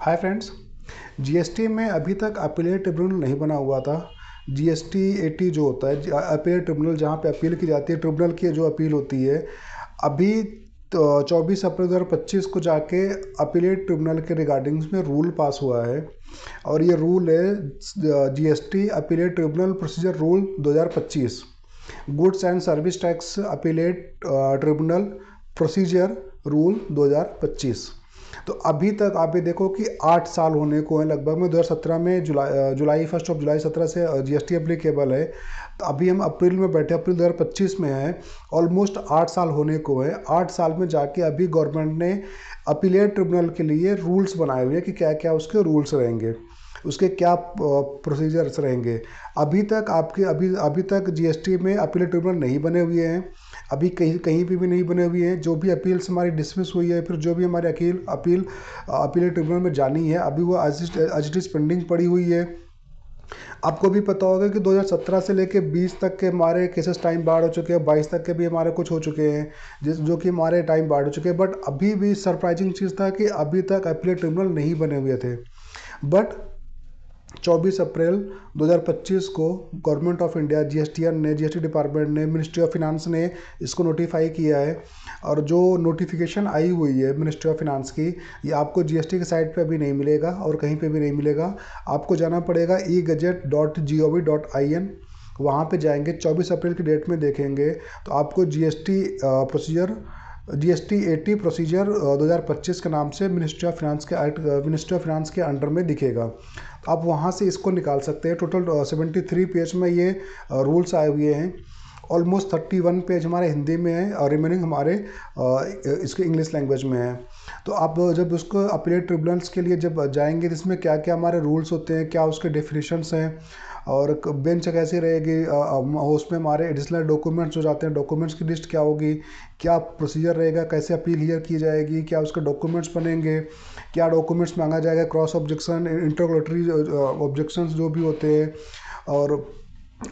Hi friends. GST में अभी तक अपीलेट ट्रिब्यूनल नहीं बना हुआ था। जीएसटी 80 जो होता है अपीलेट ट्रिब्यूनल, जहाँ पे अपील की जाती है, ट्रिब्यूनल की जो अपील होती है, अभी तो 24 अप्रैल 2025 को जाके अपीलेट ट्रिब्यूनल के रिगार्डिंग्स में रूल पास हुआ है। और ये रूल है GST appellate tribunal procedure rule 2025, goods and service tax appellate tribunal procedure rule 2025। तो अभी तक आप ये देखो कि 8 साल होने को है लगभग में। 2017 में जुलाई 1 जुलाई 2017 से जीएसटी एप्लीकेबल है। तो अभी हम अप्रैल में बैठे, अप्रैल 2025 में है। ऑलमोस्ट 8 साल होने को है। 8 साल में जाके अभी गवर्नमेंट ने अपीलेट ट्रिब्यूनल के लिए रूल्स बनाए हुए हैं कि क्या क्या उसके रूल्स रहेंगे, उसके क्या प्रोसीजर्स रहेंगे। अभी तक अभी तक जीएसटी में अपीलेट ट्रिब्यूनल नहीं बने हुए हैं। अभी कहीं कहीं पे भी नहीं बने हुए हैं। जो भी अपील्स हमारी डिसमिस हुई है, फिर जो भी हमारे अपीलेट ट्रिब्यूनल में जानी है, अभी वो एज इट इज़ पेंडिंग पड़ी हुई है। आपको भी पता होगा कि 2017 से लेके 20 तक के हमारे केसेस टाइम बाढ़ हो चुके हैं, 22 तक के भी हमारे कुछ हो चुके हैं जो कि हमारे टाइम बाढ़ हो चुके हैं। बट अभी भी सरप्राइजिंग चीज़ था कि अभी तक अपीलेट ट्रिब्यूनल नहीं बने हुए थे। बट 24 अप्रैल 2025 को government of India, GST department ने, मिनिस्ट्री ऑफ फिनांस ने इसको नोटिफाई किया है। और जो नोटिफिकेशन आई हुई है मिनिस्ट्री ऑफ फिनांस की, ये आपको जीएसटी के साइट पे अभी नहीं मिलेगा और कहीं पे भी नहीं मिलेगा। आपको जाना पड़ेगा egazette.gov.in। वहाँ पे जाएंगे, 24 अप्रैल की डेट में देखेंगे तो आपको जीएसटी 80 प्रोसीजर 2025 के नाम से मिनिस्ट्री ऑफ फिनांस के अंडर में दिखेगा। तो आप वहाँ से इसको निकाल सकते हैं। टोटल 73 पेज में ये रूल्स आए हुए हैं। ऑलमोस्ट 31 पेज हमारे हिंदी में है और रिमेनिंग हमारे इसके इंग्लिश लैंग्वेज में है। तो आप जब उसको अपीलेट ट्रिब्यूनल्स के लिए जब जाएंगे तो इसमें क्या क्या हमारे रूल्स होते हैं, क्या उसके डेफिनेशंस हैं और बेंच कैसी रहेगी, उसमें हमारे एडिशनल डॉक्यूमेंट्स हो जाते हैं, डॉक्यूमेंट्स की लिस्ट क्या होगी, क्या प्रोसीजर रहेगा, कैसे अपील हियर की जाएगी, क्या उसके डॉक्यूमेंट्स बनेंगे, क्या डॉक्यूमेंट्स मांगा जाएगा, क्रॉस ऑब्जेक्शन, इंटरलोटरी ऑब्जेक्शंस जो भी होते हैं, और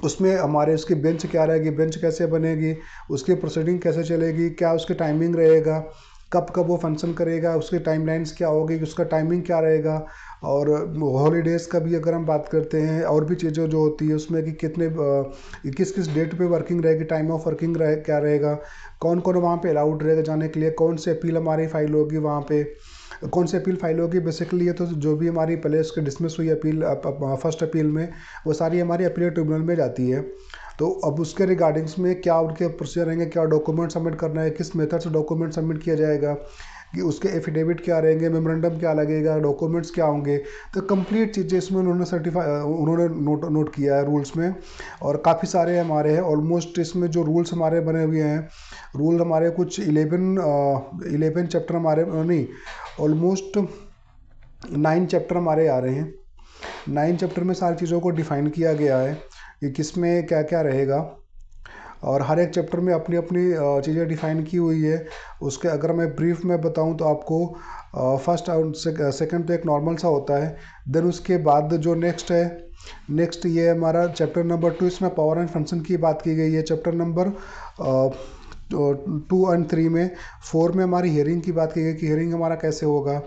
उसमें हमारे उसकी बेंच क्या रहेगी, बेंच कैसे बनेगी, उसकी प्रोसीडिंग कैसे चलेगी, क्या उसकी टाइमिंग रहेगा, कब कब वो फंक्शन करेगा, उसकी टाइमलाइंस क्या होगी, उसका टाइमिंग क्या रहेगा। और हॉलीडेज़ का भी अगर हम बात करते हैं, और भी चीज़ें जो होती है उसमें कि किस किस डेट पे वर्किंग रहेगी, टाइम ऑफ वर्किंग क्या रहेगा, कौन कौन वहाँ पे अलाउड रहेगा जाने के लिए, कौन सी अपील हमारी फाइल होगी, वहाँ पे कौन सी अपील फाइल होगी। बेसिकली ये तो जो भी हमारी पहले उसके डिसमिस हुई अपील फर्स्ट अपील में, वो सारी हमारी अपीलेट ट्रिब्यूनल में जाती है। तो अब उसके रिगार्डिंग्स में क्या उनके प्रोसीजर रहेंगे, क्या डॉक्यूमेंट सबमिट करना है, किस मेथड से डॉक्यूमेंट सबमिट किया जाएगा, कि उसके एफिडेविट क्या रहेंगे, मेमोरेंडम क्या लगेगा, डॉक्यूमेंट्स क्या होंगे। तो कंप्लीट चीज़ें इसमें उन्होंने नोट किया है रूल्स में। और काफ़ी सारे हमारे हैं। ऑलमोस्ट इसमें जो रूल्स हमारे बने हुए हैं, रूल हमारे कुछ 11 चैप्टर हमारे नहीं, ऑलमोस्ट 9 चैप्टर हमारे आ रहे हैं। 9 चैप्टर में सारी चीज़ों को डिफाइन किया गया है कि किस में क्या क्या रहेगा। और हर एक चैप्टर में अपनी अपनी चीज़ें डिफाइन की हुई है। उसके अगर मैं ब्रीफ में बताऊं तो आपको फर्स्ट और सेकंड तो एक नॉर्मल सा होता है। देन उसके बाद जो नेक्स्ट है, नेक्स्ट ये हमारा चैप्टर नंबर 2, इसमें पावर एंड फंक्शन की बात की गई है। चैप्टर नंबर 2 और 3 में, 4 में हमारी हियरिंग की बात की गई कि हियरिंग हमारा कैसे होगा।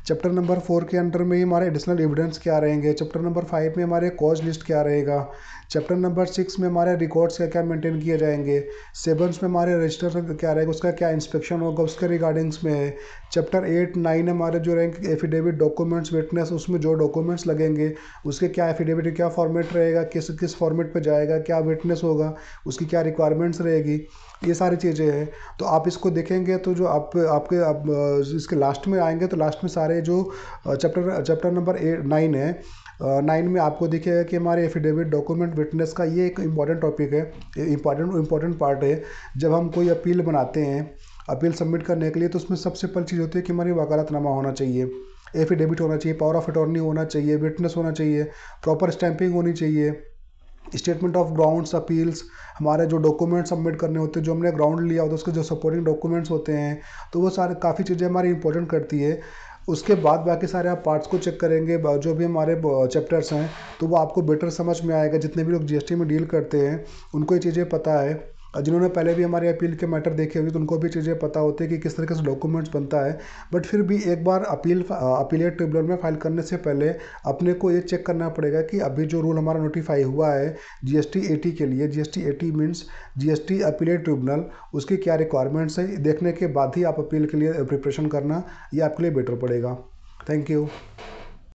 चैप्टर नंबर 4 के अंडर में ही हमारे एडिशनल एविडेंस क्या रहेंगे। चैप्टर नंबर 5 में हमारे कॉज लिस्ट क्या रहेगा। चैप्टर नंबर 6 में हमारे रिकॉर्ड्स क्या क्या मेंटेन किए जाएंगे। 7 में हमारे रजिस्टर क्या रहेगा, उसका क्या इंस्पेक्शन होगा, उसके रिगार्डिंग्स में है। चैप्टर 8, 9 हमारे जो रहेंगे एफिडेविट, डॉक्यूमेंट्स, विटनेस, उसमें जो डॉक्यूमेंट्स लगेंगे उसके क्या एफिडेविट, क्या फॉर्मेट रहेगा, किस किस फॉर्मेट पे जाएगा, क्या विटनेस होगा, उसकी क्या रिक्वायरमेंट्स रहेगी, ये सारी चीज़ें हैं। तो आप इसको देखेंगे तो जो आप इसके लास्ट में आएंगे तो लास्ट में सारे जो चैप्टर नंबर 9 है, 9 में आपको दिखेगा कि हमारे एफिडेविट, डॉक्यूमेंट, विटनेस का ये एक इम्पॉर्टेंट टॉपिक है, इम्पॉर्टेंट पार्ट है। जब हम कोई अपील बनाते हैं, अपील सबमिट करने के लिए, तो उसमें सबसे पहली चीज़ होती है कि हमारी वकालतनामा होना चाहिए, एफिडेविट होना चाहिए, पावर ऑफ अटॉर्नी होना चाहिए, विटनेस होना चाहिए, प्रॉपर स्टैंपिंग होनी चाहिए, स्टेटमेंट ऑफ ग्राउंड्स, अपील्स, हमारे जो डॉक्यूमेंट सबमिट करने होते हैं, जो हमने ग्राउंड लिया होता है उसके जो सपोर्टिंग डॉक्यूमेंट्स होते हैं, तो वो सारे काफ़ी चीज़ें हमारी इंपॉर्टेंट करती है। उसके बाद बाकी सारे आप पार्ट्स को चेक करेंगे, जो भी हमारे चैप्टर्स हैं, तो वो आपको बेटर समझ में आएगा। जितने भी लोग जीएसटी में डील करते हैं उनको ये चीज़ें पता है। जिन्होंने पहले भी हमारे अपील के मैटर देखे हुए तो उनको भी चीज़ें पता होती है कि किस तरीके से डॉक्यूमेंट्स बनता है। बट फिर भी एक बार अपीलेट ट्रिब्यूनल में फाइल करने से पहले अपने को ये चेक करना पड़ेगा कि अभी जो रूल हमारा नोटिफाई हुआ है जीएसटी 80 के लिए, GST 80 means GST appellate tribunal, उसकी क्या रिक्वायरमेंट्स है, देखने के बाद ही आप अपील के लिए प्रिपरेशन करना, ये आपके लिए बेटर पड़ेगा। Thank you.